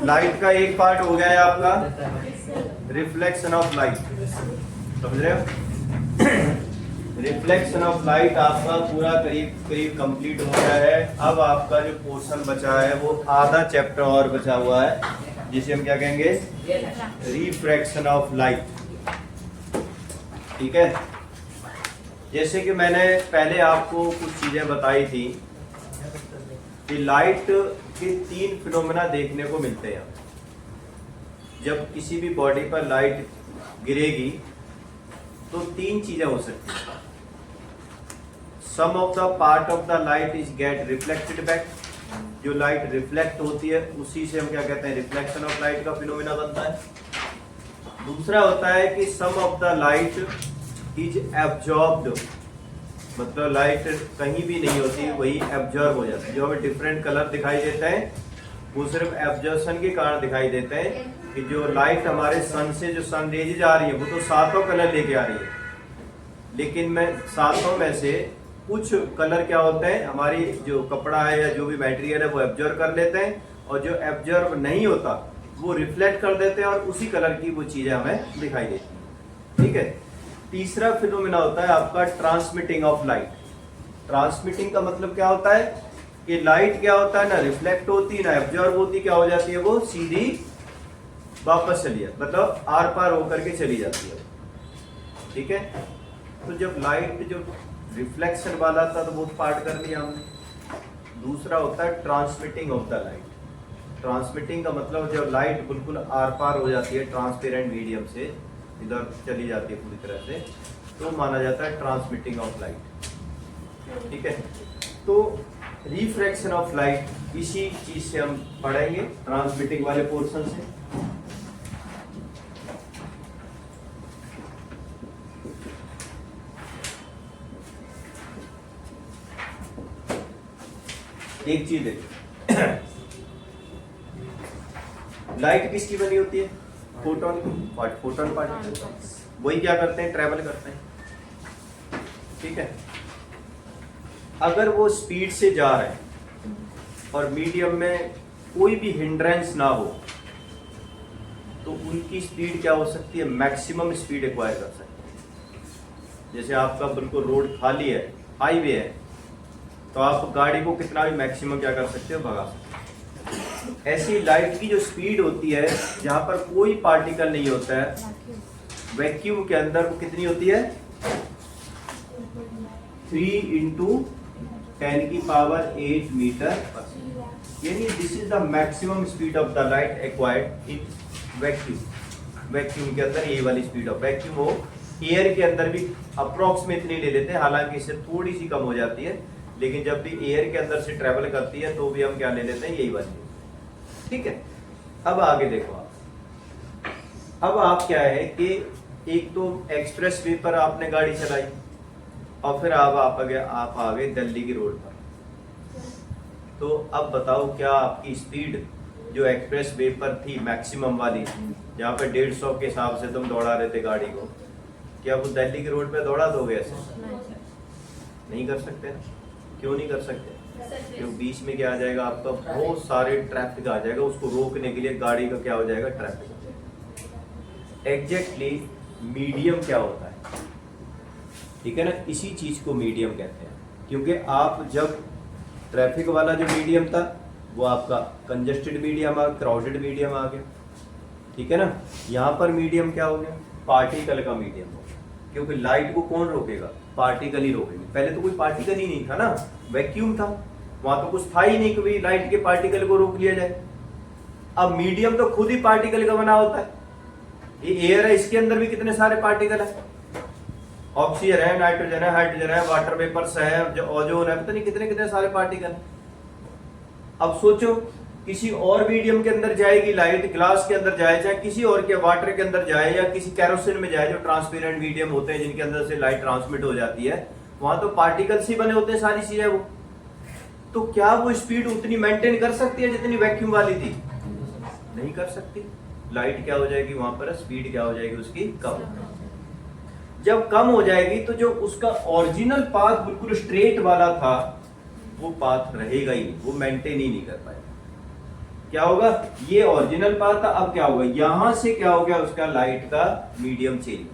Light का एक part हो गया है आपका रिफ्लेक्शन ऑफ लाइट, समझ रहे हो? रिफ्लेक्शन ऑफ लाइट आपका पूरा करीब करीब कंप्लीट हो गया है। अब आपका जो पोर्शन बचा है वो आधा चैप्टर और बचा हुआ है, जिसे हम क्या कहेंगे, रिफ्रैक्शन ऑफ लाइट। ठीक है, जैसे कि मैंने पहले आपको कुछ चीजें बताई थी कि लाइट के 3 फिनोमेना देखने को मिलते हैं। जब किसी भी बॉडी पर लाइट गिरेगी तो 3 चीजें हो सकती हैं। Some of the part of the light is get reflected back, जो लाइट रिफ्लेक्ट होती है उसी से हम क्या कहते हैं, रिफ्लेक्शन ऑफ लाइट का फिनोमेना बनता है। दूसरा होता है कि some of the light is absorbed, मतलब लाइट कहीं भी नहीं होती, वही एब्जॉर्ब हो जाती है। जो हमें डिफरेंट कलर दिखाई देते हैं वो सिर्फ एब्जॉर्प्शन के कारण दिखाई देते हैं, कि जो लाइट हमारे सन से जो सन रेज आ रही है वो तो 7 कलर लेके आ रही है, लेकिन मैं 7 में से कुछ कलर क्या होते हैं, हमारी जो कपड़ा है या जो भी मटेरियल है वो एब्जॉर्ब कर लेते हैं, और जो एब्जॉर्ब नहीं होता वो रिफ्लेक्ट कर देते हैं और उसी कलर की वो चीजें हमें दिखाई देती हैं। ठीक है, तीसरा फिनोमेना होता है आपका ट्रांसमिटिंग ऑफ लाइट। ट्रांसमिटिंग का मतलब क्या होता है कि लाइट क्या होता है, ना रिफ्लेक्ट होती ना एब्जॉर्ब होती, क्या हो जाती है, वो सीधी वापस चली जाती, मतलब आर पार होकर के चली जाती है। ठीक है, तो जब लाइट जो रिफ्लेक्शन वाला था तो वो पार्ट कर लिया हमने। दूसरा होता है transmitting of the light. Transmitting का मतलब जब लाइट बिल्कुल आर पार हो जाती है ट्रांसपेरेंट मीडियम से, इधर चली जाती है पूरी तरह से, तो माना जाता है ट्रांसमिटिंग ऑफ लाइट। ठीक है, तो रिफ्रैक्शन ऑफ लाइट इसी चीज से हम पढ़ेंगे, ट्रांसमिटिंग वाले पोर्शन से। एक चीज देखिए, लाइट किसकी बनी होती है, फोटोन की। फोटोन पार्टिकल वही क्या करते हैं, ट्रेवल करते हैं। ठीक है, अगर वो स्पीड से जा रहे हैं और मीडियम में कोई भी हिंड्रेंस ना हो तो उनकी स्पीड क्या हो सकती है, मैक्सिमम स्पीड एक्वायर कर सकते हैं। जैसे आपका बिल्कुल रोड खाली है, हाईवे है, तो आप गाड़ी को कितना भी मैक्सिमम क्या कर सकते हो, भगा सकते हो। ऐसी लाइट की जो स्पीड होती है जहां पर कोई पार्टिकल नहीं होता है, वैक्यूम के अंदर वो कितनी होती है, 3 × 10⁸ मीटर, यानी this is the maximum speed of the light acquired in vacuum. Vacuum के अंदर ये वाली स्पीड ऑफ वैक्यूम हो, एयर के अंदर भी अप्रोक्स में इतनी ले लेते हैं, हालांकि इससे थोड़ी सी कम हो जाती है, लेकिन जब भी एयर के अंदर से ट्रेवल करती है तो भी हम क्या ले लेते हैं, यही वाली। ठीक है, अब आगे देखो आप। अब आप क्या है कि एक तो एक्सप्रेस वे पर आपने गाड़ी चलाई और फिर आप आ गए दिल्ली की रोड पर, तो अब बताओ क्या आपकी स्पीड जो एक्सप्रेस वे पर थी मैक्सिमम वाली, जहाँ पे 150 के हिसाब से तुम दौड़ा रहे थे गाड़ी को, क्या वो दिल्ली की रोड पे दौड़ा दोगे ऐसे? नहीं कर सकते। क्यों नहीं कर सकते? क्योंकि बीच में क्या आ जाएगा, आपका बहुत सारे ट्रैफिक आ जाएगा, उसको रोकने के लिए गाड़ी का क्या हो जाएगा, ट्रैफिक। एग्जैक्टली मीडियम क्या होता है, ठीक है ना, इसी चीज को मीडियम कहते हैं। क्योंकि आप जब ट्रैफिक वाला जो मीडियम था वो आपका कंजेस्टेड मीडियम आ, क्राउडेड मीडियम आ गया, ठीक है ना। यहाँ पर मीडियम क्या हो गया, पार्टिकल का मीडियम हो गया, क्योंकि लाइट को कौन रोकेगा, पार्टिकल ही रोकेंगे। पहले तो कोई पार्टिकल ही नहीं था ना, वैक्यूम था, वहां तो कुछ था ही नहीं कि भाई लाइट के पार्टिकल को रोक लिया जाए। अब मीडियम तो खुद ही पार्टिकल का बना होता है, ये एयर है, इसके अंदर भी कितने सारे पार्टिकल है, ऑक्सीजन है, नाइट्रोजन है, हाइड्रोजन है, वाटर वेपर्स है, जो ओजोन है, पता नहीं कितने कितने सारे पार्टिकल। अब सोचो किसी और मीडियम के अंदर जाएगी लाइट, ग्लास के अंदर जाए, चाहे किसी और के वाटर के अंदर जाए या किसी कैरोसिन में जाए, जो ट्रांसपेरेंट मीडियम होते हैं जिनके अंदर से लाइट ट्रांसमिट हो जाती है, वहां तो पार्टिकल्स ही बने होते हैं सारी चीजें। वो तो क्या वो स्पीड उतनी मेंटेन कर सकती है जितनी वैक्यूम वाली थी? नहीं कर सकती। लाइट क्या हो जाएगी वहां पर, स्पीड क्या हो जाएगी उसकी, कम। जब कम हो जाएगी तो जो उसका ओरिजिनल पाथ बिल्कुल स्ट्रेट वाला था वो पाथ रहेगा ही नहीं, वो मेंटेन ही नहीं कर पाएगा। क्या होगा, ये ओरिजिनल पाथ था, अब क्या होगा, यहां से क्या हो गया, उसका लाइट का मीडियम चेंज।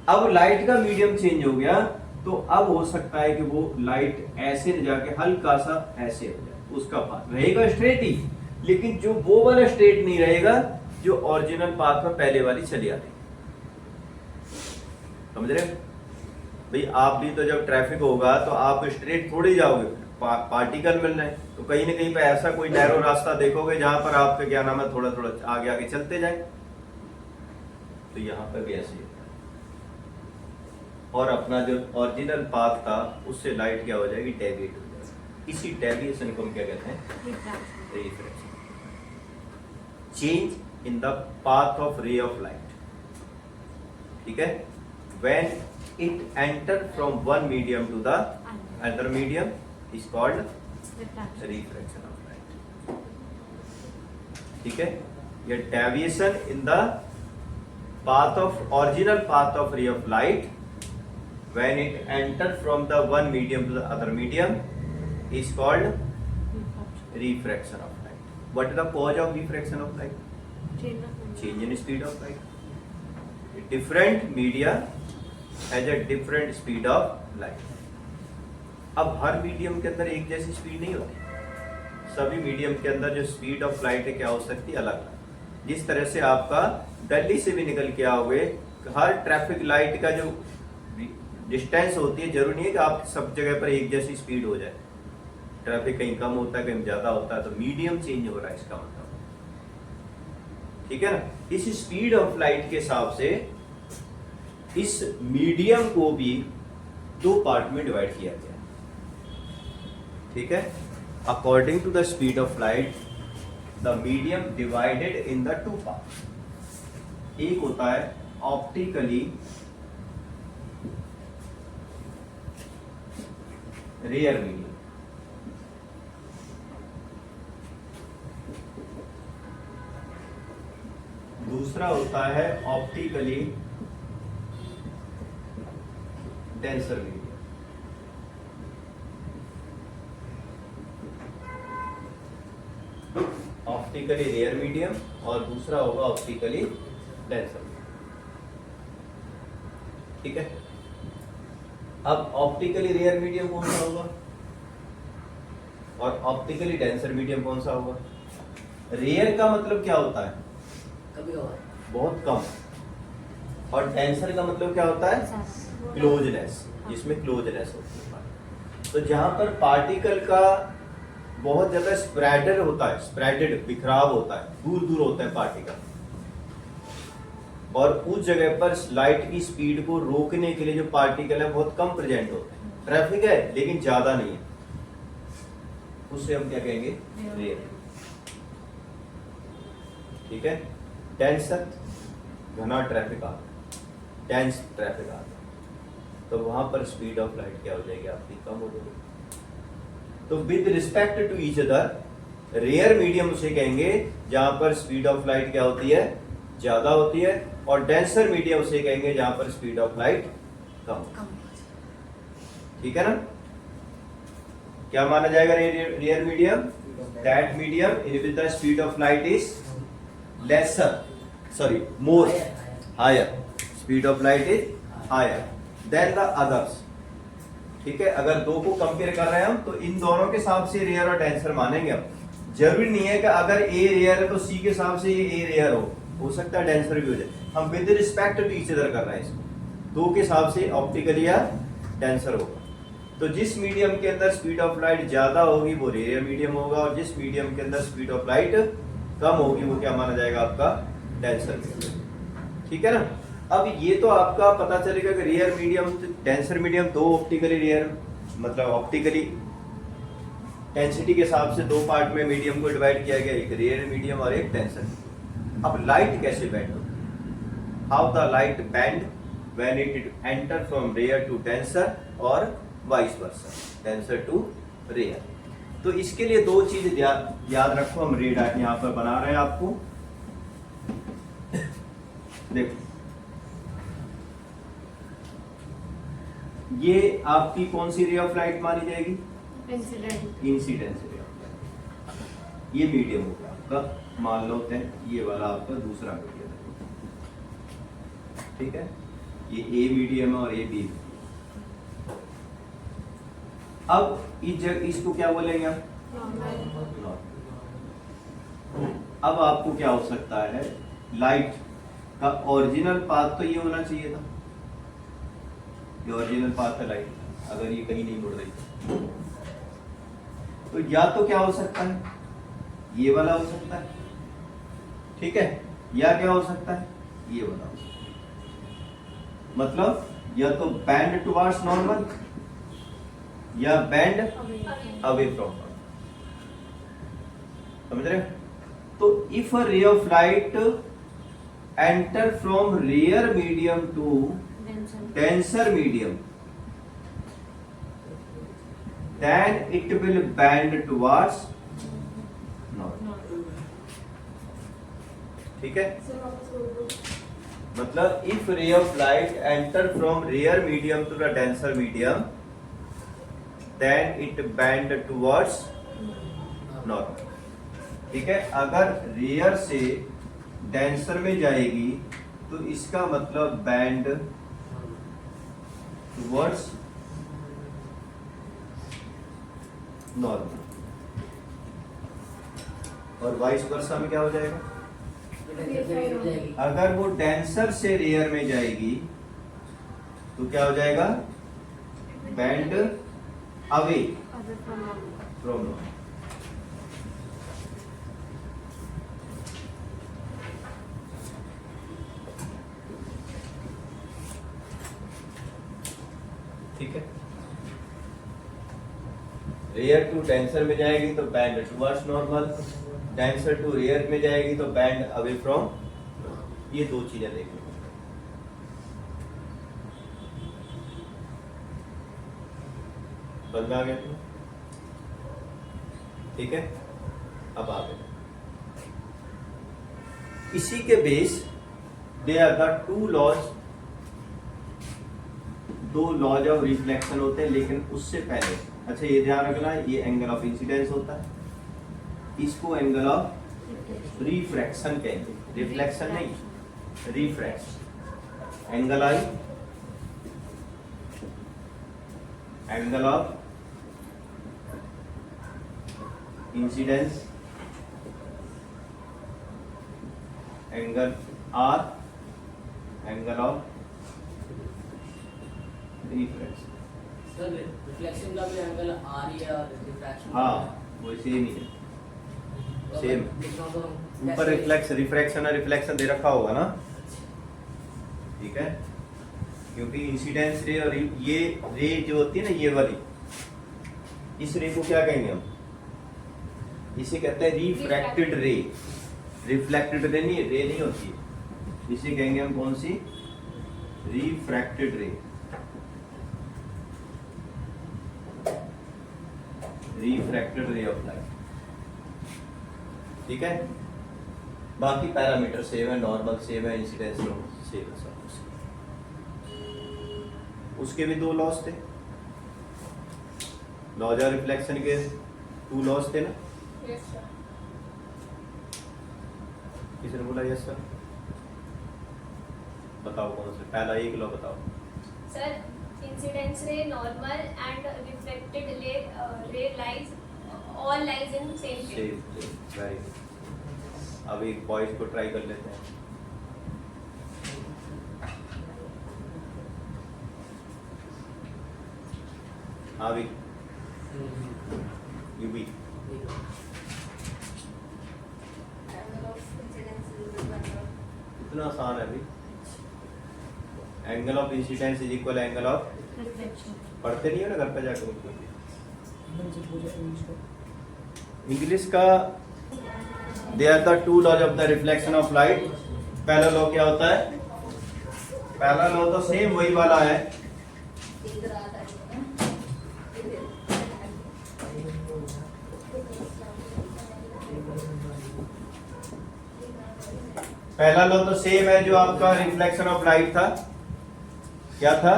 अब लाइट का मीडियम चेंज हो गया, तो अब हो सकता है कि वो लाइट ऐसे न जाके हल्का सा ऐसे हो जाए, उसका पाथ रहेगा स्ट्रेट ही, लेकिन जो वो वाला स्ट्रेट नहीं रहेगा जो ओरिजिनल पाथ में पहले वाली चली आती। समझ रहे भाई, आप भी तो जब ट्रैफिक होगा तो आप स्ट्रेट थोड़ी जाओगे, पार्टिकल मिल रहे हैं, तो कहीं ना कहीं पे ऐसा कोई नैरो रास्ता देखोगे जहां पर आपका क्या नाम है थोड़ा थोड़ा आगे आगे चलते जाए। तो यहाँ पर भी ऐसे ही होता है, और अपना जो ओरिजिनल पाथ था उससे लाइट क्या हो जाएगी, डेविएट हो जाएगी। इसी डेविएशन को हम क्या कहते हैं, refraction. Change in the path of ray of light, ठीक है, when it enter from one medium to the other medium is called refraction of light. ठीक है, ये deviation in the path of original path of ray of light when it enter from the one medium to the other medium is called refraction of light. What is the cause of refraction of light? Change in speed of light. A different media has a different speed of light. अब हर medium के अंदर एक जैसी speed नहीं होती, सभी medium के अंदर जो स्पीड ऑफ लाइट है क्या हो सकती है, अलग अलग। जिस तरह से आपका दिल्ली से भी निकल के आओगे, हर ट्रैफिक लाइट का जो डिस्टेंस होती है, जरूरी नहीं है कि आप सब जगह पर एक जैसी स्पीड हो जाए, ट्रैफिक कहीं कम होता है कहीं ज्यादा होता है, तो मीडियम चेंज हो रहा है इसका मतलब, ठीक है ना। इस स्पीड ऑफ लाइट के हिसाब से इस मीडियम को भी दो पार्ट में डिवाइड किया गया, ठीक है। According to the speed of light the medium divided in the two part. एक होता है ऑप्टिकली रेयर मीडियम, दूसरा होता है optically denser medium. Optically rare medium और दूसरा होगा ऑप्टिकली डेंसर मीडियम, ठीक है। अब ऑप्टिकली रेयर मीडियम कौन सा होगा और ऑप्टिकली डेंसर मीडियम कौन सा होगा। रेयर का मतलब क्या होता है, कभी होगा बहुत कम, और डेंसर का मतलब क्या होता है, क्लोजनेस, जिसमें क्लोजनेस होती है। तो जहां पर पार्टिकल का बहुत ज्यादा स्प्रेडेड होता है, स्प्रेडेड बिखराव होता है, दूर दूर होता है पार्टिकल, और उस जगह पर लाइट की स्पीड को रोकने के लिए जो पार्टिकल है बहुत कम प्रेजेंट होते हैं, ट्रैफिक है लेकिन ज्यादा नहीं है, उससे हम क्या कहेंगे, रेयर, ठीक है। डेंसर घना ट्रैफिक आता है, डेंस ट्रैफिक आता है, तो वहां पर स्पीड ऑफ लाइट क्या हो जाएगी आपकी, कम हो जाएगी। तो with respect to each other rare medium उसे कहेंगे जहां पर स्पीड ऑफ लाइट क्या होती है, ज्यादा होती है, और डेंसर मीडियम उसे कहेंगे जहां पर स्पीड ऑफ लाइट कम, ठीक है ना। क्या माना जाएगा rare medium, that medium in which the speed of light is lesser, sorry more, higher, speed of light is higher than the others, ठीक है। अगर दो को कंपेयर कर रहे हैं हम तो इन दोनों के हिसाब से रेयर और डेंसर मानेंगे हम। जरूरी नहीं है कि अगर ए रेयर है तो सी के हिसाब से ये ए रेयर हो सकता है डेंसर भी हो जाए। हम with respect to each other कर रहे हैं इसको, दो के हिसाब से ऑप्टिकली या डेंसर होगा। तो जिस मीडियम के अंदर स्पीड ऑफ लाइट ज्यादा होगी वो रेयर मीडियम होगा, और जिस मीडियम के अंदर स्पीड ऑफ लाइट कम होगी वो क्या माना जाएगा, आपका डेंसर मीडियम, ठीक है ना। अब ये तो आपका पता चलेगा कि रेयर मीडियम, डेंसर मीडियम, दो ऑप्टिकली रेयर, मतलब ऑप्टिकली डेंसिटी के हिसाब से दो पार्ट में मीडियम को डिवाइड किया गया, एक रेयर मीडियम और एक डेंसर। अब लाइट कैसे बेंड होती है, how the light bend when it enter from rare to denser और vice versa, denser to rare. तो इसके लिए दो चीज याद रखो, हम रे डायग्राम यहां पर बना रहे हैं आपको, देखो ये आपकी कौन सी रे ऑफ लाइट मानी जाएगी, इंसिडेंट रे ऑफ लाइट। ये मीडियम हो गया आपका, मान लो ये वाला आपका दूसरा मीडियम है, ठीक है, ये ए मीडियम है और ये बी। अब इस जगह इसको क्या बोलेंगे हम? अब आपको क्या हो सकता है, लाइट का ओरिजिनल पाथ तो ये होना चाहिए था, ये ओरिजिनल पाथ है लाइट, अगर ये कहीं नहीं मुड़ रही तो या तो क्या हो सकता है, ये वाला हो सकता है, ठीक है, या क्या हो सकता है, ये वाला हो सकता है। मतलब या तो बैंड टुवर्ड्स नॉर्मल या बैंड अवे फ्रॉम नॉर्मल, समझ रहे हो? तो if a ray of light enter from rare medium to denser medium, then it will bend towards north, ठीक है? मतलब if ray of light enter from rare medium to the denser medium, then it bend towards north, ठीक है? अगर rare से denser में जाएगी तो इसका मतलब बैंड टुवर्ड्स नॉर्मल, और वाइस वर्सा में क्या हो जाएगा, अगर वो डेंसर से रेयर में जाएगी तो क्या हो जाएगा, बैंड अवे फ्रॉम नॉर्मल। ठीक है, रेयर टू डेंसर में जाएगी तो bend towards normal, denser to rare में जाएगी तो बैंड अवे फ्रॉम, ये दो चीजें देखो। समझ आ गया तुम्हें? ठीक है, अब आ गए इसी के base, they are the two laws, दो लॉज ऑफ रिफ्लेक्शन होते हैं, लेकिन उससे पहले अच्छा ये ध्यान रखना, ये एंगल ऑफ इंसिडेंस होता है, इसको एंगल ऑफ रिफ्रैक्शन कहेंगे, रिफ्लेक्शन नहीं, refraction. Angle I, angle of incidence, angle R, angle of refraction. Sir reflection का भी एंगल आर या रिफ्रैक्शन, हाँ वो सेम ही है, सेम। ऊपर रिफ्लेक्स रिफ्रैक्शन और रिफ्लेक्शन दे रखा होगा ना, ठीक है, क्योंकि इंसिडेंस रे और ये रे जो होती है ना, ये वाली, इस रे को क्या कहेंगे हम, इसे कहते हैं रिफ्रैक्टेड रे। रिफ्लेक्टेड रे नहीं होती, इसे कहेंगे हम कौन सी, refracted ray, refracted ray of light, ठीक है। बाकी पैरामीटर सेम है, नॉर्मल सेम है, इंसिडेंस सेम है, सब उसके भी दो लॉस थे, लॉज ऑफ रिफ्लेक्शन के टू लॉस थे ना। Yes sir. किसने बोला यस सर? बताओ कौन से, पहला एक लॉ बताओ sir, incidence ray normal and reflected ray lies, all lies in same same plane. Very good. अब एक बॉयज को ट्राई कर लेते हैं। हाँ भी यू भी Angle of incidence is equal to इतना आसान है अभी। Angle of incidence is equal angle of, reflection. पढ़ते नहीं हो ना घर पे जाकर उसको। इंग्लिश का they are the two laws of the reflection of light. पहला लॉ क्या होता है? पहला लॉ तो सेम वही वाला है, पहला लॉ तो सेम है जो आपका रिफ्लेक्शन ऑफ लाइट था। क्या था?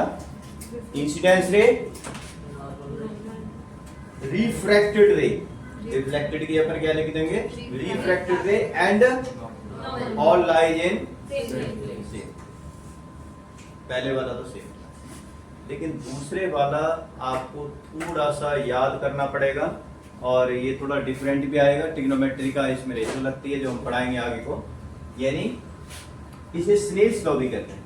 इंसिडेंस रे, रिफ्रैक्टेड रे। रिफ्लेक्टेड की जगह पर क्या लिख देंगे, रिफ्रैक्टेड रे and all lies in same. पहले वाला तो सेम, लेकिन दूसरे वाला आपको थोड़ा सा याद करना पड़ेगा और ये थोड़ा डिफरेंट भी आएगा। ट्रिग्नोमेट्री का इसमें रेशो लगती है जो हम पढ़ाएंगे आगे को, यानी इसे स्नेल्स लॉ भी कहते हैं।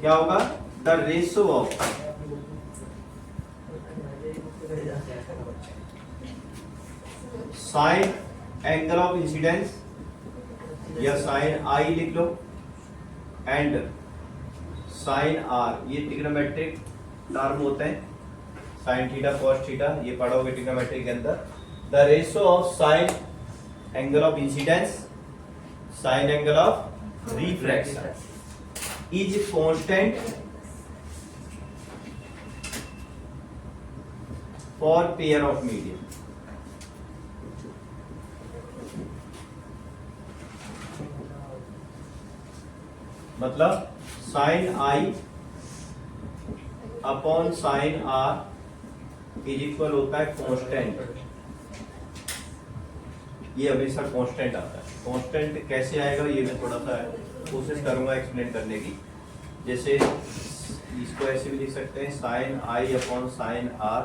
क्या होगा, the ratio of sine angle of incidence या साइन आई लिख लो एंड साइन आर, ये ट्रिग्नोमेट्रिक टर्म होते हैं, साइन थीटा कॉस थीटा, ये पढ़ोगे ट्रिग्नोमेट्री के अंदर। The ratio of sine angle of incidence sine angle of refraction is constant for pair of medium. मतलब sine I upon sine R is equal होता है constant, ये हमेशा कांस्टेंट आता है। कांस्टेंट कैसे आएगा ये मैं थोड़ा सा कोशिश करूंगा एक्सप्लेन करने की। जैसे इसको ऐसे भी लिख सकते हैं, sine I upon sine R,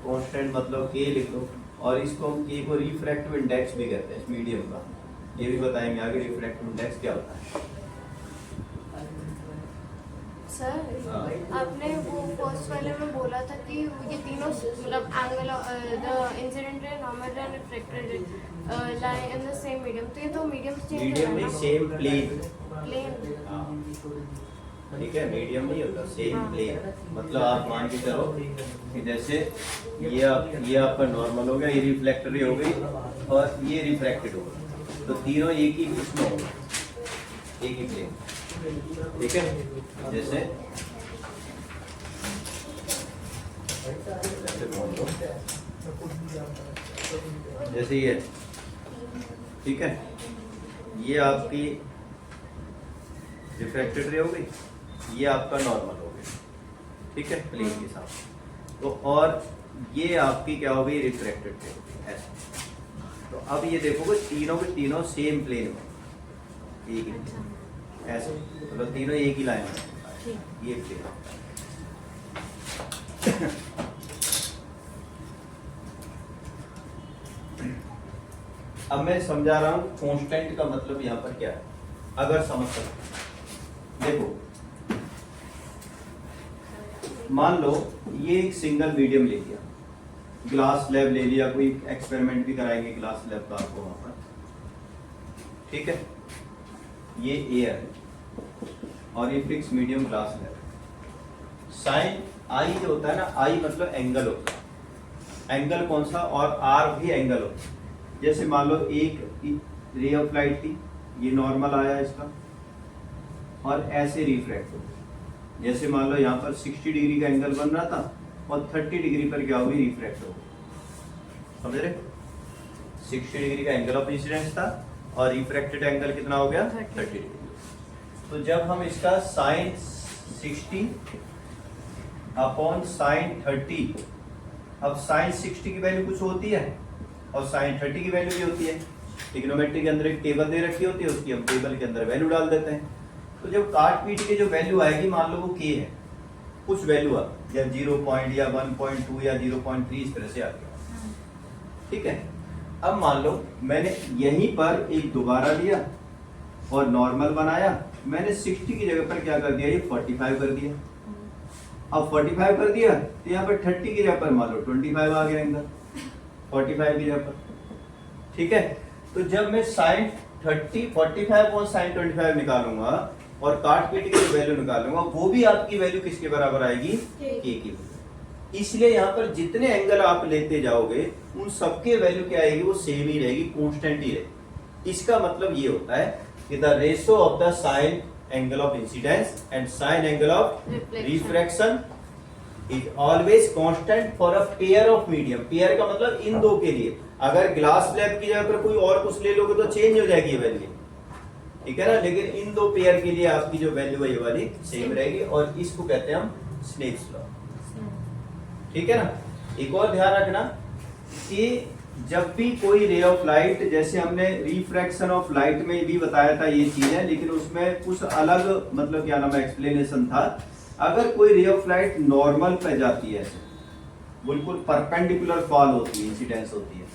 constant मतलब के लिख लो, और इसको हम के को रिफ्रैक्टिव इंडेक्स भी कहते हैं इस मीडियम का, ये भी बताएंगे आगे रिफ्रैक्टिव इंडेक्स क्या होता है। सर आपने वो फर्स्ट वाले में बोला था कि ये तीनों मतलब angle the incident ray, normal ray and refracted ray lie in the same medium, तो ये तो मीडियम चेंज मीडियम में सेम प्लेन, प्लेन। ठीक है, मीडियम नहीं होता, सेम प्लेन। मतलब आप मान के चलो कि जैसे ये आपका नॉर्मल हो गया, ये रिफ्लेक्टरी हो गई और ये रिफ्रैक्टेड हो गई, तो तीनों एक ही उसमें हो गए, एक ही प्लेन। ठीक है, जैसे जैसे ये, ठीक है, ये आपकी रिफ्रैक्टेड रे हो गई, ये आपका नॉर्मल हो गया, ठीक है, प्लेन के साथ। तो और ये आपकी क्या हो गई, रिफ्रैक्टेड रे हो गई ऐसे। तो अब ये देखोगे तीनों के तीनों सेम प्लेन में, एक ही ऐसे, मतलब तीनों एक ही लाइन में, ये प्लेन। अब मैं समझा रहा हूं कांस्टेंट का मतलब यहां पर क्या है, अगर समझ सकते। देखो मान लो ये एक सिंगल मीडियम ले लिया, ग्लास स्लैब ले लिया, कोई एक्सपेरिमेंट भी कराएंगे ग्लास स्लैब का आपको वहां पर, ठीक है, ये एयर है और ये fix medium glass slab. Sine I जो होता है ना, आई मतलब एंगल होता है, एंगल कौन सा, और आर भी एंगल होता है। जैसे मान लो एक रे ऑफ लाइट थी, ये नॉर्मल आया इसका और ऐसे रिफ्रैक्ट हो, जैसे मान लो यहाँ पर 60 डिग्री का एंगल बन रहा था और 30 डिग्री पर क्या हुई, रिफ्रैक्ट हो, समझ रहे, 60 डिग्री का एंगल ऑफ इंसिडेंस था और रिफ्रैक्टेड एंगल कितना हो गया, 30 डिग्री। तो जब हम इसका साइन 60 अपॉन साइन 30, अब साइन 60 की वैल्यू कुछ होती है और साइन 30 की वैल्यू भी होती है, ट्रिग्नोमेट्री के अंदर एक टेबल दे रखी होती है, उसकी हम टेबल के अंदर वैल्यू डाल देते हैं। तो जब काट पीट के जो वैल्यू आएगी, मान लो वो के है, कुछ वैल्यू आ, या 0 पॉइंट या 1.2 या 0.3 इस तरह से आ गया, ठीक है। अब मान लो मैंने यहीं पर एक दोबारा लिया और नॉर्मल बनाया, मैंने 60 की जगह पर क्या कर दिया, ये 45 कर दिया। अब 45 कर दिया तो यहाँ पर 30 की जगह पर मान लो 25 आ गया एंगल, 45 की जगह पर, ठीक है। तो जब मैं साइन 45 और साइन 25 निकालूंगा और काट पीट की वैल्यू निकालूंगा, वो भी आपकी वैल्यू किसके बराबर आएगी, के की। इसलिए यहाँ पर जितने एंगल आप लेते जाओगे उन सबके वैल्यू क्या आएगी, वो सेम ही रहेगी, कांस्टेंट ही रहेगी। इसका मतलब ये होता है कि the ratio of the sign angle of incidence and sign angle of refraction is always constant for a pair of medium. Pair का मतलब इन दो के लिए, अगर ग्लास स्लैब की जगह पर कोई और कुछ ले लोगे तो चेंज हो जाएगी वैल्यू, ठीक है ना। लेकिन इन दो पेयर के लिए आपकी जो वैल्यू है ये वाली सेम रहेगी, और इसको कहते हैं हम स्नेक्स लॉ। ठीक है ना। एक और ध्यान रखना कि जब भी कोई रे ऑफ लाइट, जैसे हमने रिफ्रैक्शन ऑफ लाइट में भी बताया था ये चीज है, लेकिन उसमें कुछ अलग मतलब क्या नाम है एक्सप्लेनेशन था। अगर कोई रे ऑफ लाइट नॉर्मल पे जाती है, ऐसे बिल्कुल परपेंडिकुलर फॉल होती है, इंसिडेंस होती है,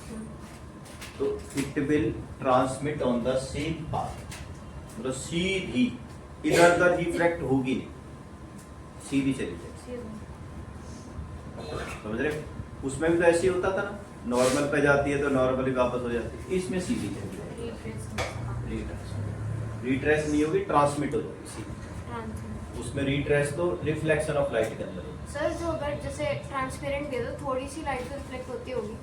तो it will transmit on the same path, मतलब सीधी, इधर उधर रिफ्रैक्ट होगी नहीं, सीधी चली जाएगी। समझ रहे? उसमें भी तो ऐसे ही होता था ना, नॉर्मल पे जाती है तो नॉर्मली वापस हो जाती है, इसमें सीधी चली जाएगी। रिट्रेस नहीं होगी, ट्रांसमिट हो जाएगी सीधी। उसमें रिट्रेस तो रिफ्लेक्शन ऑफ लाइट के अंदर होगी। सर जो अगर जैसे ट्रांसपेरेंट दे दो, थोड़ी सी लाइट तो रिफ्लेक्ट होती होगी।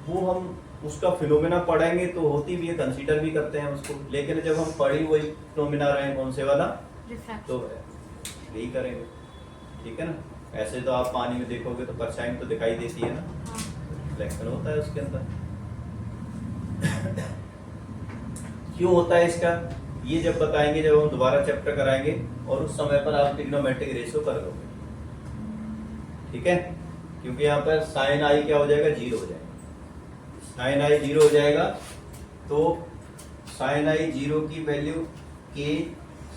वो हम उसका फिनोमेना पढ़ेंगे तो होती भी है, कंसीडर भी करते हैं उसको, लेकिन जब हम पढ़ी वही फिनोमेना रहे कौन से वाला, तो यही करेंगे। ठीक है ना। ऐसे तो आप पानी में देखोगे तो परछाई तो दिखाई देती है ना, रिफ्लेक्शन होता है उसके अंदर। क्यों होता है इसका, ये जब बताएंगे, जब हम दोबारा चैप्टर कराएंगे, और उस समय पर आप ट्रिग्नोमेट्रिक रेशियो कर लोगे। ठीक है। क्योंकि यहाँ पर साइन आई क्या हो जाएगा, 0 हो जाएगा। साइन आई 0 हो जाएगा, तो साइन आई 0 की वैल्यू के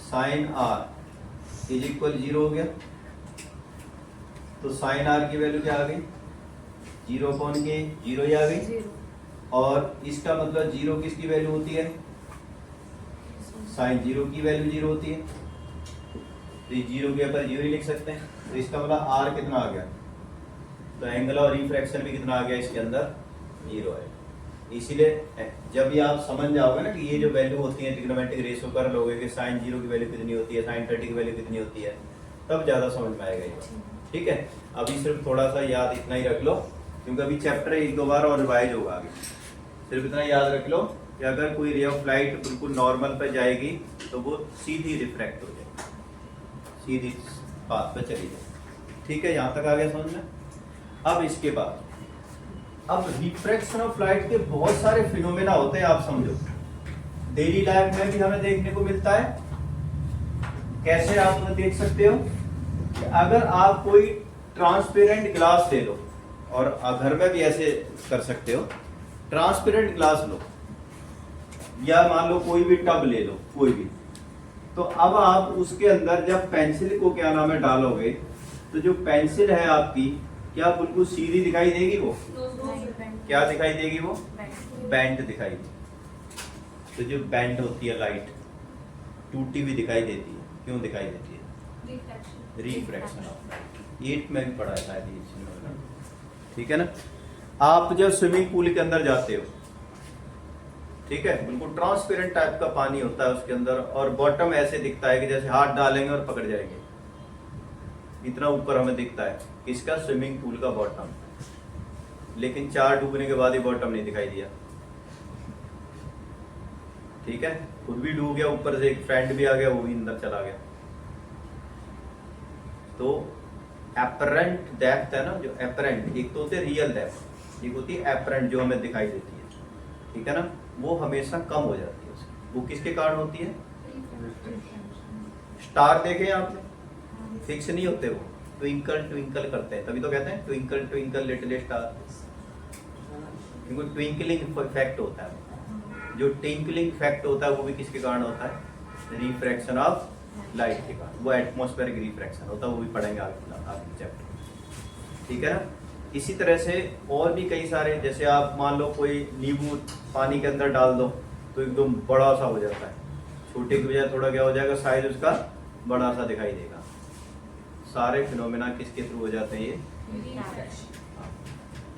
साइन आर इज इक्वल 0 हो गया। तो साइन आर की वैल्यू क्या आ गई, 0 कौन के 0 ही आ गई। और इसका मतलब 0 किसकी वैल्यू होती है, साइन 0 की वैल्यू 0 होती है, तो 0 के ऊपर 0 ही लिख सकते हैं। तो इसका मतलब आर कितना आ गया, तो एंगल और रिफ्रैक्शन भी कितना आ गया इसके अंदर, 0 है। इसीलिए जब ये आप समझ जाओगे ना कि ये जो वैल्यू होती है ट्रिग्नोमेट्रिक रेशियो कर लोगे कि साइन 0 की वैल्यू कितनी होती है, साइन 30 की वैल्यू कितनी होती है, तब ज्यादा समझ में आएगा ये। ठीक है। अभी सिर्फ थोड़ा सा याद इतना ही रख लो, क्योंकि अभी चैप्टर 1-2 बार और रिवाइज होगा आगे। सिर्फ इतना याद रख लो कि अगर कोई रे ऑफ लाइट बिल्कुल नॉर्मल पे जाएगी तो वो सीधी रिफ्रैक्ट हो जाएगी, सीधी पाथ पे चली जाएगी। ठीक है, यहाँ तक आ गया समझ में। अब इसके बाद, अब रिफ्रैक्शन ऑफ लाइट के बहुत सारे फिनोमेना होते हैं, आप समझो। डेली लाइफ में भी हमें देखने को मिलता है। कैसे आप देख सकते हो कि अगर आप कोई ट्रांसपेरेंट ग्लास ले लो, और घर में भी ऐसे कर सकते हो, ट्रांसपेरेंट ग्लास लो, या मान लो कोई भी टब ले लो, कोई भी, तो अब आप उसके अंदर जब पेंसिल को क्या नाम है डालोगे, तो जो पेंसिल है आपकी क्या बिल्कुल सीधी दिखाई देगी, वो क्या दिखाई देगी, वो बैंड दिखाई देगी। तो जो बैंड होती है लाइट, टूटी हुई दिखाई देती है। क्यों दिखाई देती है, रिफ्रैक्शन ऑफ लाइट। 8 में भी पढ़ा है शायद ये चीज़। ठीक है ना। आप जब स्विमिंग पूल के अंदर जाते हो, ठीक है, बिल्कुल ट्रांसपेरेंट टाइप का पानी होता है उसके अंदर, और बॉटम ऐसे दिखता है कि जैसे हाथ डालेंगे और पकड़ जाएंगे, इतना ऊपर हमें दिखता है इसका स्विमिंग पूल का बॉटम। लेकिन 4 डूबने के बाद ही बॉटम नहीं दिखाई दिया। ठीक है, खुद भी डूब गया, ऊपर से एक फ्रेंड भी आ गया, वो भी अंदर चला गया। तो एपरेंट डेप्थ है ना, जो एपरेंट, एक तो होती है रियल डेप्थ, एक होती है एपरेंट जो हमें दिखाई देती है। ठीक है ना, वो हमेशा कम हो जाती है। वो किसके कारण होती है, स्टार देखे आपने, फिक्स नहीं होते, वो ट्विंकल ट्विंकल करते हैं, तभी तो कहते हैं twinkle twinkle little star. Twinkling effect होता है। जो ट्विंकलिंग इफेक्ट होता है वो भी किसके कारण होता है, रिफ्रैक्शन ऑफ लाइट के कारण। वो एटमॉस्फेरिक रिफ्रैक्शन होता है, वो भी पढ़ेंगे आगे चैप्टर। ठीक है ना। इसी तरह से और भी कई सारे, जैसे आप मान लो कोई नींबू पानी के अंदर डाल दो तो एकदम बड़ा सा हो जाता है, छोटे की बजाय थोड़ा क्या हो जाएगा, साइज उसका बड़ा सा दिखाई देगा। सारे फिनोमेना किसके थ्रू हो जाते हैं, ये।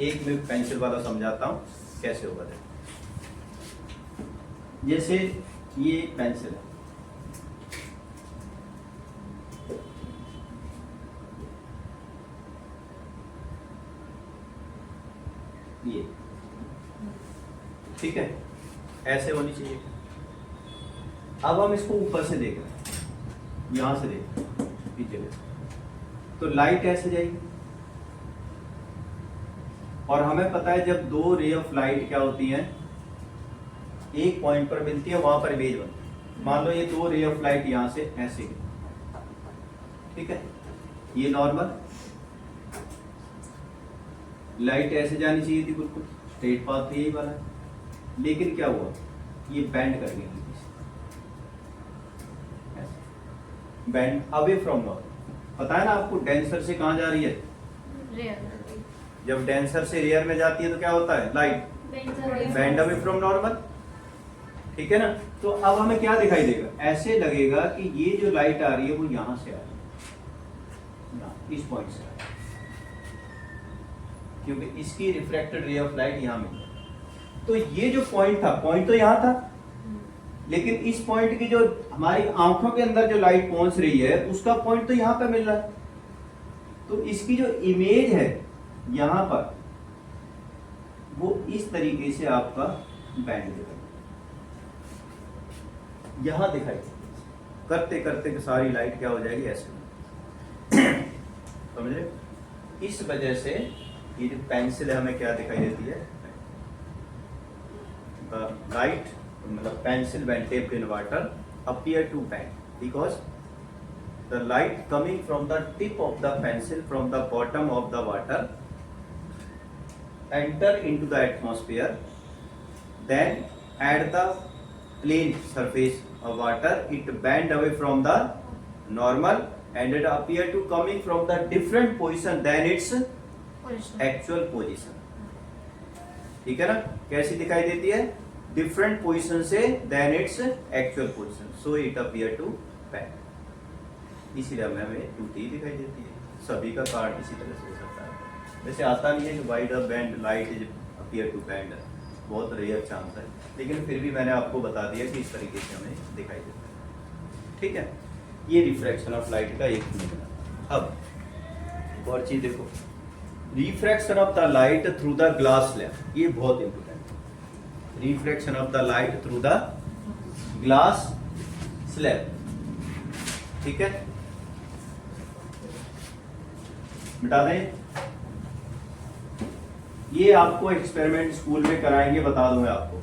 एक मैं पेंसिल वाला समझाता हूँ कैसे होगा। जैसे ये पेंसिल है, ये ठीक है, ऐसे होनी चाहिए। अब हम इसको ऊपर से देख रहे हैं, यहां से देख रहे हैं पीछे, तो लाइट ऐसे जाएगी। और हमें पता है जब दो रे ऑफ लाइट क्या होती हैं, एक पॉइंट पर मिलती है, वहां पर इमेज बनती है। मान लो ये दो रे ऑफ लाइट यहां से ऐसे गई, ठीक है, ये नॉर्मल लाइट ऐसे जानी चाहिए थी, बिल्कुल स्ट्रेट पाथ यही वाला है, लेकिन क्या हुआ, ये बैंड कर गई, बैंड अवे फ्रॉम नॉर्मल। पता है ना आपको डेंसर से कहां जा रही है, रेयर जब डेंसर से रेयर में जाती है तो क्या होता है, light band away from normal, ठीक है ना। तो अब हमें क्या दिखाई देगा, ऐसे लगेगा कि ये जो लाइट आ रही है वो यहां से आ रही है, इस पॉइंट से आ रही है, क्योंकि इसकी रिफ्रैक्टेड रे ऑफ लाइट यहां मिल रही। तो ये जो पॉइंट था, पॉइंट तो यहां था, लेकिन इस पॉइंट की जो हमारी आंखों के अंदर जो लाइट पहुंच रही है उसका पॉइंट तो यहां पे मिल रहा है। तो इसकी जो इमेज है यहां पर, वो इस तरीके से आपका बैंड दिखाई, यहां दिखाई, करते करते सारी लाइट क्या हो जाएगी, ऐसे समझ रहे। इस वजह से ये जो पेंसिल है हमें क्या दिखाई देती है, लाइट मतलब pencil when dipped in water appear to bend because the light coming from the tip of the pencil from the bottom of the water enter into the atmosphere, then at the plane surface of water it bend away from the normal and it appear to coming from the different position than its actual position, ठीक है ना। कैसी दिखाई देती है, different position से then its actual position, so it appear to bend, इसीलिए हमें टूटी दिखाई देती है। सभी का कारण इसी तरह से हो सकता है, वैसे आता नहीं है कि why the bend light is appear to bend, बहुत रेयर चांस है, लेकिन फिर भी मैंने आपको बता दिया कि इस तरीके से हमें दिखाई देता है, ठीक है। ये रिफ्रैक्शन ऑफ लाइट का एक फिनोमेना। अब एक और चीज देखो, refraction of the light through the glass slab, ये बहुत इंपॉर्टेंट है। Refraction of the light through the glass slab, ठीक है, मिटा दें। ये आपको एक्सपेरिमेंट स्कूल में कराएंगे, बता दूं मैं आपको,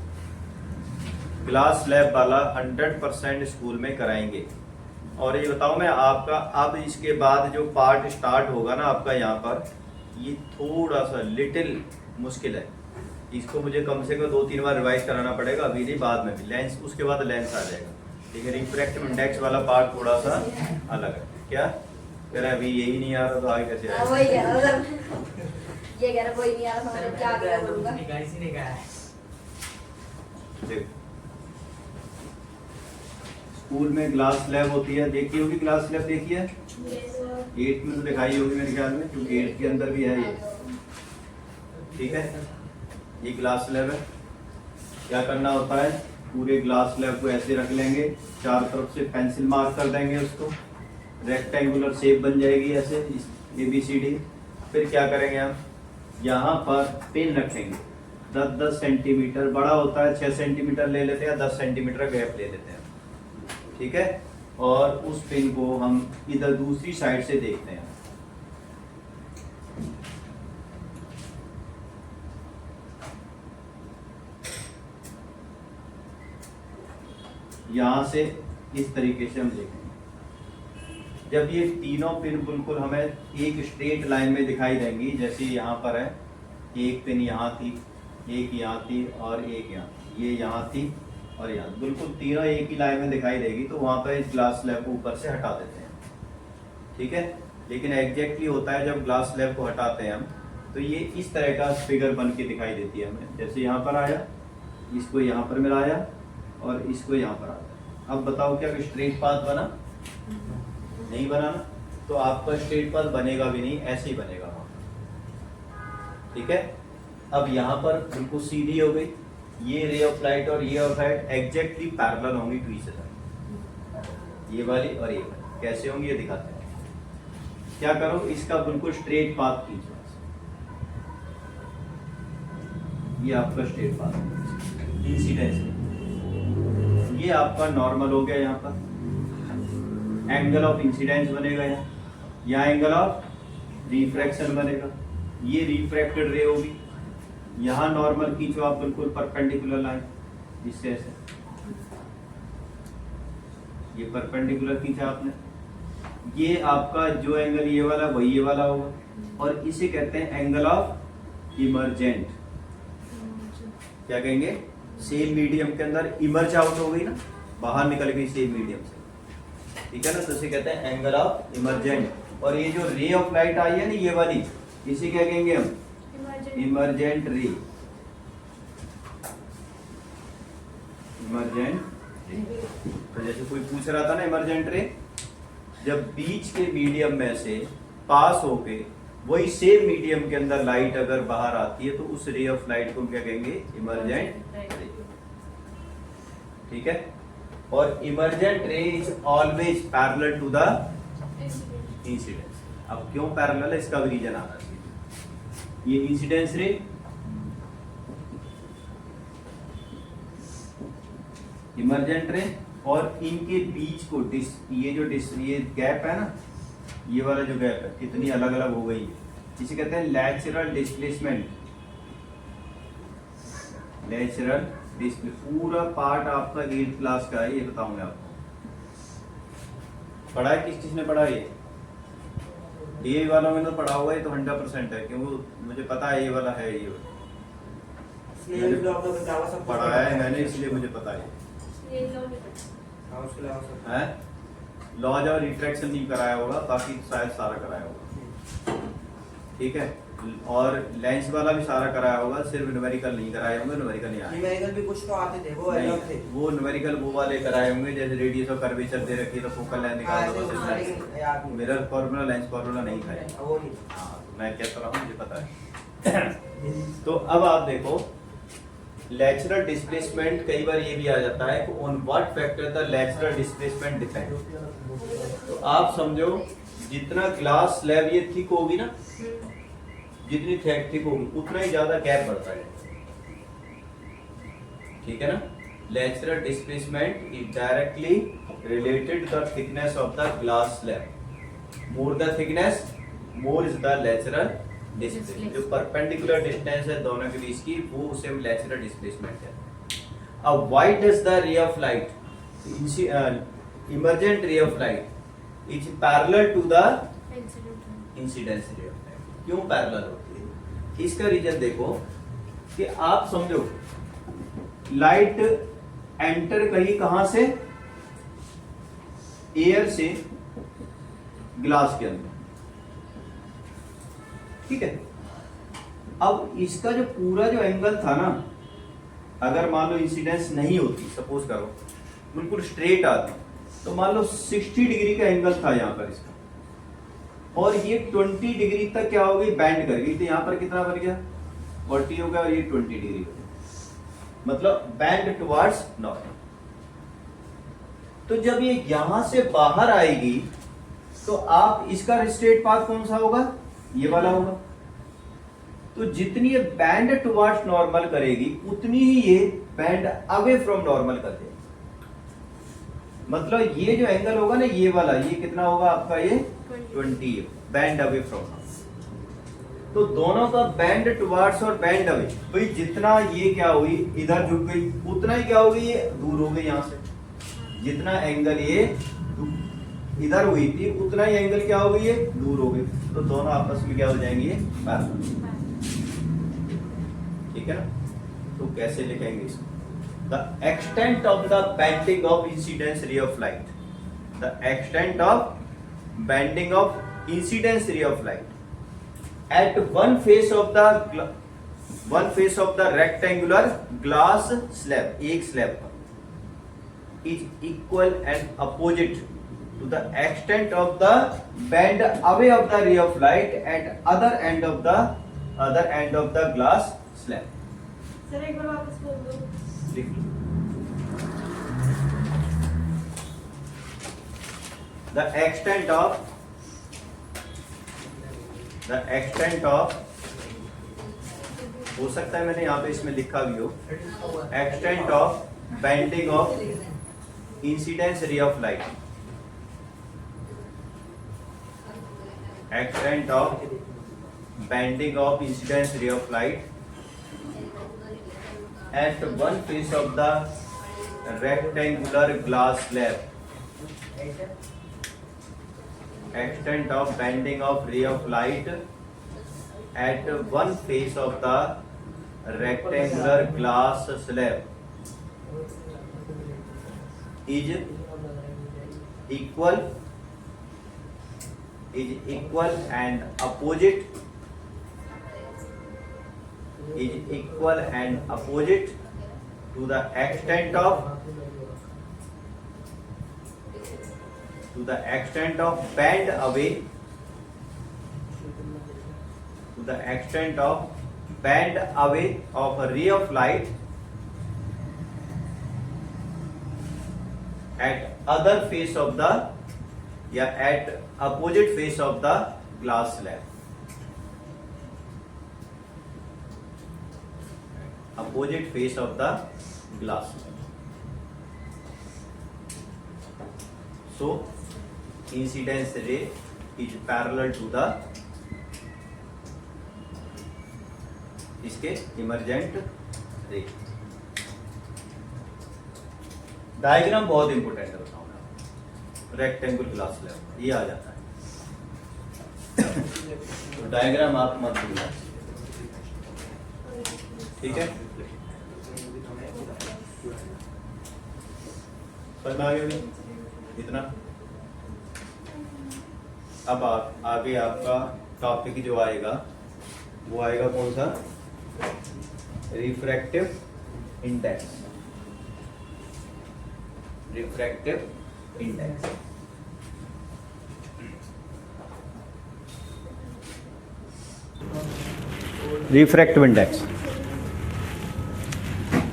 ग्लास स्लैब वाला 100% स्कूल में कराएंगे। और ये बताऊं मैं आपका, अब इसके बाद जो पार्ट स्टार्ट होगा ना आपका यहाँ पर, ये थोड़ा सा लिटिल मुश्किल है, इसको मुझे कम से कम 2-3 बार रिवाइज कराना पड़ेगा, अभी नहीं बाद में भी। लेंस उसके बाद लेंस आ जाएगा, ठीक है। रिफ्रैक्टिव इंडेक्स वाला पार्ट थोड़ा सा अलग है। क्या कह रहा है, अभी यही नहीं आ रहा तो आगे कैसे आएगा? वही कह रहा था, ये कह रहा कोई नहीं आ रहा, मैं क्या करूंगा। देखो स्कूल में ग्लास स्लैब होती है, देखी होगी ग्लास स्लैब, देखी है 8th में तो दिखाई होगी मेरे ख्याल में, क्योंकि 8th के अंदर भी है ये, ठीक है। ये ग्लास स्लैब है, क्या करना होता है, पूरे ग्लास स्लैब को ऐसे रख लेंगे, चारों तरफ से पेंसिल मार्क कर देंगे, उसको रेक्टेंगुलर शेप बन जाएगी ऐसे ABCD। फिर क्या करेंगे हम, यहाँ पर पिन रखेंगे 10-10 सेंटीमीटर, बड़ा होता है 6 सेंटीमीटर ले लेते हैं, 10 सेंटीमीटर गैप ले लेते हैं, ठीक है। और उस पिन को हम इधर दूसरी साइड से देखते हैं, यहां से इस तरीके से हम देखेंगे। जब ये तीनों पिन बिल्कुल हमें एक स्ट्रेट लाइन में दिखाई देंगी, जैसे यहाँ पर है, एक पिन यहाँ थी, एक यहाँ थी और एक यहाँ, ये यहाँ थी और यहाँ, बिल्कुल तीनों एक ही लाइन में दिखाई देगी, तो वहां पर इस ग्लास स्लैब को ऊपर से हटा देते हैं, ठीक है। लेकिन एग्जैक्टली होता है जब ग्लास स्लैब को हटाते हैं हम, तो ये इस तरह का फिगर बन के दिखाई देती है हमें, जैसे यहाँ पर आया, इसको यहाँ पर मिलाया और इसको यहाँ पर आया। अब बताओ क्या स्ट्रेट पाथ बना? नहीं बना ना, तो आपका स्ट्रेट पाथ बनेगा भी नहीं, ऐसे ही बनेगा वहां, ठीक है। अब यहाँ पर बिल्कुल सीधी हो गई, ये रे ऑफ लाइट और ये ऑफ लाइट एग्जैक्टली पैरेलल होंगी टू ईच अदर, ये वाली और ये वाली। कैसे होंगी ये दिखाते हैं। क्या करो, इसका बिल्कुल स्ट्रेट पाथ खींचो, ये आपका स्ट्रेट पाथ इंसिडेंस, ये आपका नॉर्मल हो गया, यहाँ पर एंगल ऑफ इंसिडेंस बनेगा, यहाँ एंगल ऑफ रिफ्रैक्शन बनेगा, ये रिफ्रैक्टेड रे होगी, यहाँ नॉर्मल खींचो आप बिल्कुल परपेंडिकुलर लाइन, इससे ऐसे ये परपेंडिकुलर खींचा आपने, ये आपका जो एंगल ये वाला वही ये वाला होगा, और इसे कहते हैं एंगल ऑफ इमर्जेंट। क्या कहेंगे? सेम मीडियम के अंदर इमर्ज आउट हो गई ना, बाहर निकल गई सेम मीडियम से, ठीक है ना, तो इसे कहते हैं एंगल ऑफ इमर्जेंट। और ये जो रे ऑफ लाइट आई है ना ये वाली, इसे क्या कहेंगे हम? इमर्जेंट रे। इमर्जेंट रे। तो जैसे कोई पूछ रहा था ना इमर्जेंट रे, जब बीच के मीडियम में से पास होके वही सेम मीडियम के अंदर लाइट अगर बाहर आती है तो उस रे ऑफ लाइट को क्या कहेंगे? इमर्जेंट रे, ठीक है। और emergent ray is always parallel to the incidence. अब क्यों पैरेलल है इसका भी रीजन आना चाहिए। ये इंसिडेंस रे, इमर्जेंट रे, और इनके बीच को ये गैप है ना, ये वाला जो गैप है कितनी अलग अलग हो गई है, इसे कहते हैं नेचुरल डिस्प्लेसमेंट। नेचुरल डिस्प्ले पूरा पार्ट आपका 8th क्लास का है, ये बताऊंगा आपको। पढ़ा है? किस ने पढ़ा है? ये वाला मैंने तो पढ़ा हुआ है, तो 100% है, क्योंकि मुझे पता है ये वाला है, ये पढ़ा है मैंने, इसलिए मुझे पता है। लॉज और रिफ्रैक्शन नहीं कराया होगा, बाकी शायद सारा कराया होगा, ठीक है। और लेंस वाला भी सारा कराया होगा, सिर्फ न्यूमेरिकल नहीं कराए होंगे। न्यूमेरिकल नहीं आए, न्यूमेरिकल भी कुछ तो आते थे, वो अलग थे। वो न्यूमेरिकल वो वाले कराए होंगे, जैसे रेडियस और कर्वेचर दे रखी है तो फोकल लेंथ निकाल दो, बस। मिरर फार्मूला, लेंस फार्मूला नहीं था वो नहीं। हाँ, मैं कहता रहा हूँ, मुझे पता है। तो अब आप देखो, लेटरल डिस्प्लेसमेंट कई बार ये भी आ जाता है कि on what factor the lateral displacement depend. तो आप समझो जितना ग्लास स्लैब ये थिक होगी ना, जितनी थिक होगी उतना ही ज्यादा गैप बढ़ता है, ठीक है ना। Lateral displacement is directly related the thickness of the glass slab. More the thickness, more is the lateral displacement. जो परपेंडिकुलर डिस्टेंस है दोनों के बीच की, वो उसे लेटरल डिस्प्लेसमेंट है। अब why does the ray of light, emergent ray of light is parallel to the incidence ray of light. क्यों पैरेलल होती है? इसका रीजन देखो कि आप समझो लाइट एंटर कहीं कहां से? एयर से ग्लास के अंदर, ठीक है। अब इसका जो पूरा जो एंगल था ना, अगर मान लो इंसिडेंस नहीं होती, सपोज करो बिल्कुल स्ट्रेट आती, तो मान लो 60 डिग्री का एंगल था यहाँ पर इसका, और ये 20 डिग्री तक क्या हो गई? बैंड कर गई। तो यहाँ पर कितना बन गया? 40 हो गया, और ये 20 डिग्री हो गया, मतलब बैंड टुवर्ड्स नॉर्थ। तो जब ये यहां से बाहर आएगी तो आप इसका स्ट्रेट पाथ कौन सा होगा? ये वाला होगा। तो जितनी ये बैंड टुवर्ड्स नॉर्मल करेगी उतनी ही ये बैंड अवे फ्रॉम नॉर्मल कर देगी। मतलब ये जो एंगल होगा ना, ये वाला, ये कितना होगा आपका? ये 20 बैंड अवे फ्रॉम। तो दोनों का बैंड टुवर्ड्स और बैंड अवे, भाई जितना ये क्या हुई इधर झुक गई, उतना ही क्या होगी? ये दूर हो गई यहाँ से। जितना एंगल ये इधर हुई थी उतना ही एंगल क्या हो गई? ये दूर हो गई। तो दोनों आपस में क्या हो जाएंगे? पैरेलल, ठीक है ना। तो कैसे लिखेंगे इसको? The extent of the bending of incidence ray of light. The extent of bending of incidence ray of light at one face of the rectangular glass slab, एक slab पर, is equal and opposite to the extent of the bend away of the ray of light at other end of the glass slab. Sir एक बार वापस बोल दो। लिख लो। The extent of हो सकता है मैंने यहाँ पे इसमें लिखा भी हो, extent of bending of incidence ray of light, extent of bending of incidence ray of light at one face of the rectangular glass slab. Extent of bending of ray of light at one face of the rectangular glass slab is equal and opposite to the extent of bend away of a ray of light at other face of the at opposite face of the glass slab. Opposite face of the glass slab. So incidence ray is parallel to the इसके emergent रे. Diagram बहुत important है, बताऊंगा. Rectangular glass slab ये आ जाता है. तो diagram आप मत भूलना, ठीक है. समझ में आ गया इतना. अब आगे आपका टॉपिक जो आएगा वो आएगा कौन सा? Refractive index. Refractive index. Refractive index.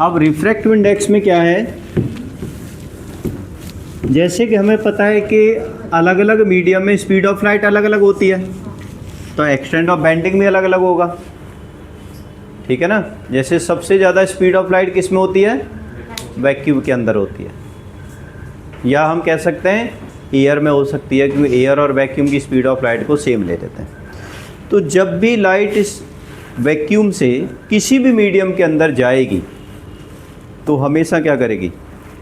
अब रिफ्रैक्टिव इंडेक्स में क्या है? जैसे कि हमें पता है कि अलग अलग मीडियम में स्पीड ऑफ लाइट अलग अलग होती है, तो एक्सटेंट ऑफ बेंडिंग भी अलग अलग होगा, ठीक है ना. जैसे सबसे ज़्यादा स्पीड ऑफ लाइट किस में होती है? वैक्यूम के अंदर होती है, या हम कह सकते हैं एयर में हो सकती है, क्योंकि एयर और वैक्यूम की स्पीड ऑफ लाइट को सेम ले लेते हैं. तो जब भी लाइट इस वैक्यूम से किसी भी मीडियम के अंदर जाएगी तो हमेशा क्या करेगी?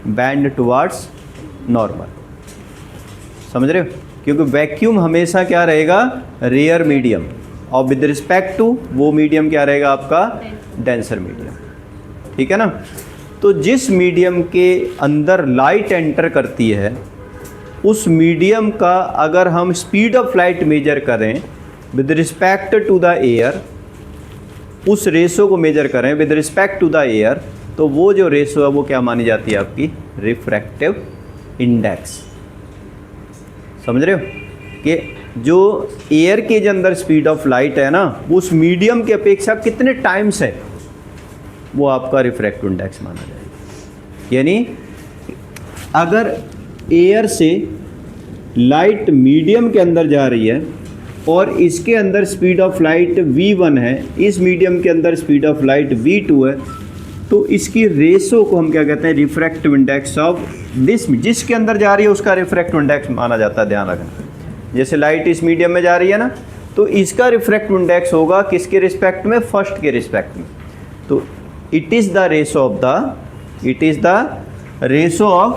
Band towards normal. समझ रहे हो? क्योंकि वैक्यूम हमेशा क्या रहेगा? रेयर मीडियम, और विद रिस्पेक्ट टू वो मीडियम क्या रहेगा आपका? डेंसर मीडियम, ठीक है ना. तो जिस मीडियम के अंदर लाइट एंटर करती है उस मीडियम का अगर हम स्पीड ऑफ लाइट मेजर करें with respect to the air, उस रेशो को मेजर करें with respect to the air, तो वो जो रेशो है वो क्या मानी जाती है? आपकी रिफ्रैक्टिव इंडेक्स. समझ रहे हो कि जो एयर के अंदर स्पीड ऑफ लाइट है ना, उस मीडियम की अपेक्षा कितने टाइम्स है, वो आपका रिफ्रैक्टिव इंडेक्स माना जाएगा. यानी अगर एयर से लाइट मीडियम के अंदर जा रही है और इसके अंदर स्पीड ऑफ लाइट v1 है, इस मीडियम के अंदर स्पीड ऑफ लाइट v2 है, तो इसकी रेशो को हम क्या कहते हैं? Refractive index of this. जिसके अंदर जा रही है उसका रिफ्रैक्टिव इंडेक्स माना जाता है. ध्यान रखना, जैसे लाइट इस मीडियम में जा रही है ना, तो इसका रिफ्रैक्टिव इंडेक्स होगा किसके रिस्पेक्ट में? फर्स्ट के रिस्पेक्ट में. तो it is the ratio of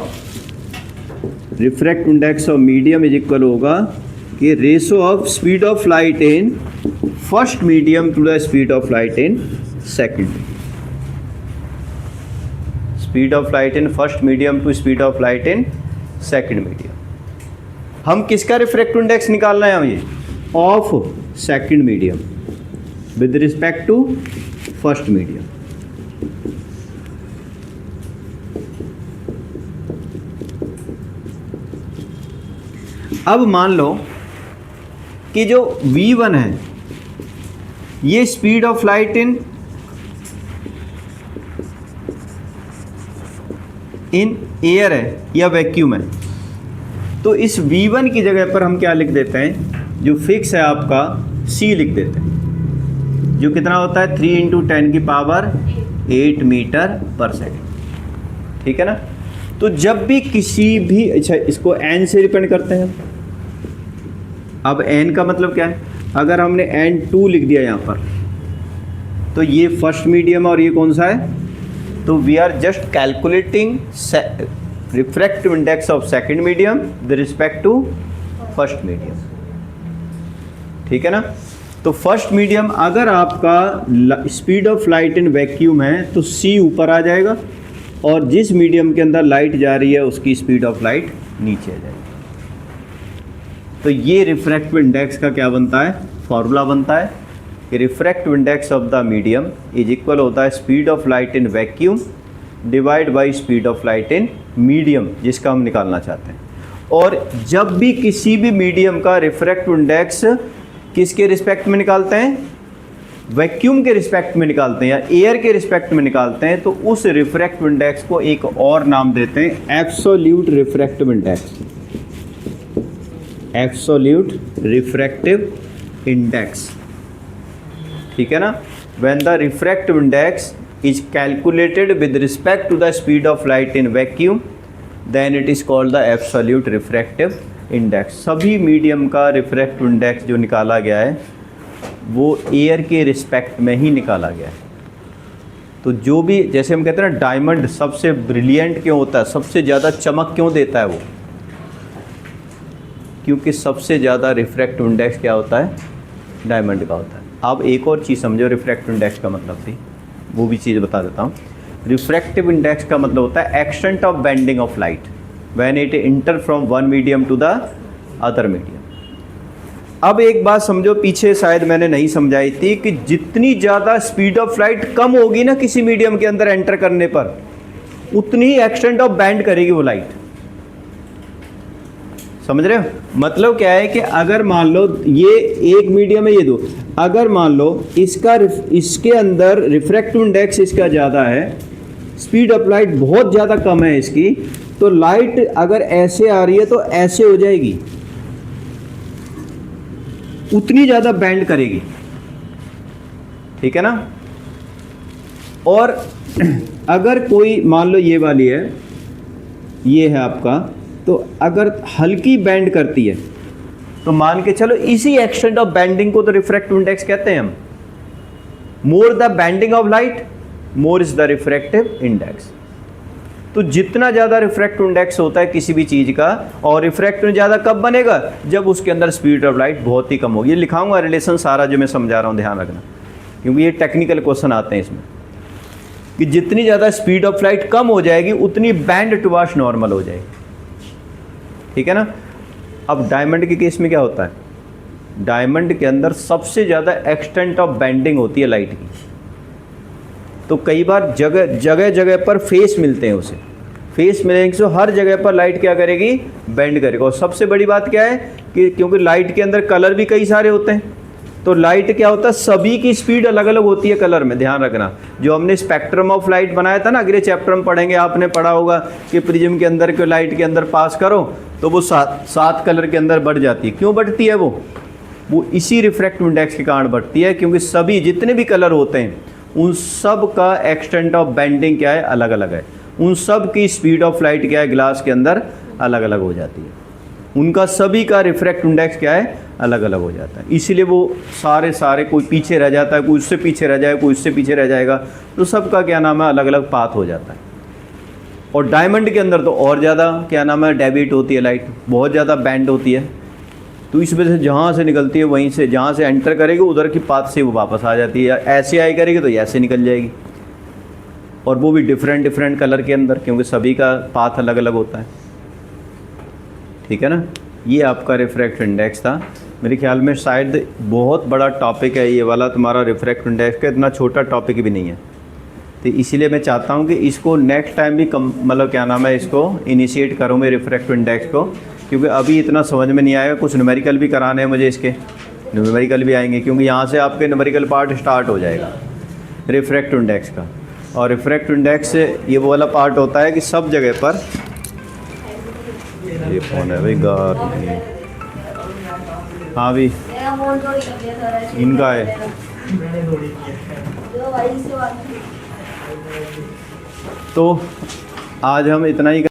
refractive index of medium is equal होगा कि ratio of speed of light in first medium to the speed of light in second. Speed of light in first medium to speed of light in second medium. हम किसका refractive index निकालना है? हम ये of second medium with respect to first medium. अब मान लो कि जो v1 है ये speed of light in air है या वैक्यूम है, तो इस v1 की जगह पर हम क्या लिख देते हैं? जो फिक्स है आपका c लिख देते हैं, जो कितना होता है? 3 × 10⁸ मीटर पर सेकेंड, ठीक है ना. तो जब भी किसी भी, अच्छा इसको n से रिप्रेजेंट करते हैं. अब n का मतलब क्या है? अगर हमने n2 लिख दिया यहाँ पर, तो ये फर्स्ट मीडियम और ये कौन सा है? तो we are just calculating refractive index of second medium with respect to first medium, ठीक है ना। तो फर्स्ट मीडियम अगर आपका speed of light in vacuum है तो c ऊपर आ जाएगा, और जिस मीडियम के अंदर लाइट जा रही है उसकी स्पीड ऑफ लाइट नीचे आ जाएगी। तो ये रिफ्रैक्टिव इंडेक्स का क्या बनता है, फॉर्मूला बनता है कि refractive index of the medium is equal होता है speed of light in vacuum divide by speed of light in medium, जिसका हम निकालना चाहते हैं। और जब भी किसी भी मीडियम का रिफ्रैक्टिव इंडेक्स किसके रिस्पेक्ट में निकालते हैं, वैक्यूम के रिस्पेक्ट में निकालते हैं या एयर के रिस्पेक्ट में निकालते हैं, तो उस रिफ्रैक्टिव इंडेक्स को एक और नाम देते हैं absolute refractive index. Absolute refractive index, ठीक है ना। When the refractive index is calculated with respect to the speed of light in vacuum then it is called the absolute refractive index. सभी मीडियम का रिफ्रैक्टिव इंडेक्स जो निकाला गया है वो एयर के रिस्पेक्ट में ही निकाला गया है। तो जो भी, जैसे हम कहते हैं ना डायमंड सबसे ब्रिलियंट क्यों होता है, सबसे ज़्यादा चमक क्यों देता है वो, क्योंकि सबसे ज़्यादा रिफ्रैक्टिव इंडेक्स क्या होता है, डायमंड का होता है। अब एक और चीज़ समझो रिफ्रैक्टिव इंडेक्स का मतलब थी, वो भी चीज़ बता देता हूँ। रिफ्रैक्टिव इंडेक्स का मतलब होता है extent of bending of light when it enter from one medium to the other medium. अब एक बात समझो, पीछे शायद मैंने नहीं समझाई थी कि जितनी ज़्यादा स्पीड ऑफ लाइट कम होगी ना किसी मीडियम के अंदर एंटर करने पर, उतनी ही एक्सटेंट ऑफ बैंड करेगी वो लाइट। समझ रहे हो, मतलब क्या है कि अगर मान लो ये एक मीडियम है, ये दो, अगर मान लो इसके अंदर रिफ्रैक्टिव इंडेक्स इसका ज़्यादा है, स्पीड ऑफ लाइट बहुत ज़्यादा कम है इसकी, तो लाइट अगर ऐसे आ रही है तो ऐसे हो जाएगी, उतनी ज़्यादा बैंड करेगी, ठीक है ना। और अगर कोई मान लो ये वाली है, ये है आपका, तो अगर हल्की बैंड करती है तो मान के चलो इसी एक्सटेंट ऑफ बैंडिंग को तो रिफ्रैक्टिव इंडेक्स कहते हैं हम। More the bending of light more is the refractive index. तो जितना ज़्यादा रिफ्रैक्टिव इंडेक्स होता है किसी भी चीज़ का, और रिफ्रैक्टिव ज़्यादा कब बनेगा, जब उसके अंदर स्पीड ऑफ लाइट बहुत ही कम होगी। ये लिखाऊंगा रिलेशन सारा जो मैं समझा रहा हूँ, ध्यान रखना, क्योंकि ये टेक्निकल क्वेश्चन आते हैं इसमें, कि जितनी ज़्यादा स्पीड ऑफ लाइट कम हो जाएगी उतनी बैंड टुवार्ड्स नॉर्मल हो जाएगी, ठीक है ना। अब डायमंड के केस में क्या होता है, डायमंड के अंदर सबसे ज़्यादा एक्सटेंट ऑफ बेंडिंग होती है लाइट की। तो कई बार जगह जगह पर फेस मिलते हैं उसे, फेस मिलेंगे तो हर जगह पर लाइट क्या करेगी, बेंड करेगा। और सबसे बड़ी बात क्या है कि क्योंकि लाइट के अंदर कलर भी कई सारे होते हैं, तो लाइट क्या होता है, सभी की स्पीड अलग अलग होती है कलर में। ध्यान रखना, जो हमने स्पेक्ट्रम ऑफ लाइट बनाया था ना, अगले चैप्टर में पढ़ेंगे, आपने पढ़ा होगा कि प्रिज्म के अंदर के लाइट के अंदर पास करो तो वो सात कलर के अंदर बढ़ जाती है। क्यों बढ़ती है वो इसी रिफ्रैक्टिव इंडेक्स के कारण बढ़ती है, क्योंकि सभी जितने भी कलर होते हैं उन सब का एक्सटेंट ऑफ बेंडिंग क्या है, अलग अलग है। उन सब की स्पीड ऑफ लाइट क्या है, ग्लास के अंदर अलग अलग हो जाती है। उनका सभी का रिफ्रैक्टिव इंडेक्स क्या है, अलग अलग हो जाता है। इसीलिए वो सारे कोई पीछे रह जाता है, कोई उससे पीछे रह जाएगा, कोई उससे पीछे रह जाएगा, तो सबका क्या नाम है, अलग अलग पाथ हो जाता है। और डायमंड के अंदर तो और ज़्यादा क्या नाम है, डेविएट होती है लाइट, बहुत ज़्यादा बैंड होती है। तो इस वजह से जहाँ से निकलती है वहीं से, जहाँ से एंटर करेगी उधर की पाथ से वो वापस आ जाती है। ऐसे आई करेगी तो ऐसे निकल जाएगी, और वो भी डिफरेंट कलर के अंदर, क्योंकि सभी का पाथ अलग अलग होता है, ठीक है ना। ये आपका रिफ्रैक्टिव इंडेक्स था। मेरे ख्याल में शायद बहुत बड़ा टॉपिक है ये वाला तुम्हारा रिफ्रैक्टिव इंडेक्स का, इतना छोटा टॉपिक भी नहीं है। तो इसीलिए मैं चाहता हूँ कि इसको नेक्स्ट टाइम भी मतलब क्या नाम है, इसको इनिशिएट करूँगे रिफ्रैक्टिव इंडेक्स को, क्योंकि अभी इतना समझ में नहीं आएगा। कुछ न्यूमेरिकल भी कराने हैं मुझे, इसके न्यूमेरिकल भी आएंगे, क्योंकि यहाँ से आपके न्यूमेरिकल पार्ट स्टार्ट हो जाएगा रिफ्रैक्टिव इंडेक्स का। और रिफ्रैक्टिव इंडेक्स ये वो वाला पार्ट होता है कि सब जगह पर, ये फोन है भाई गार, हाँ भी मेरा फोन चोरी कर दिया सर, इनका है। जो भाई से बात तो आज हम इतना ही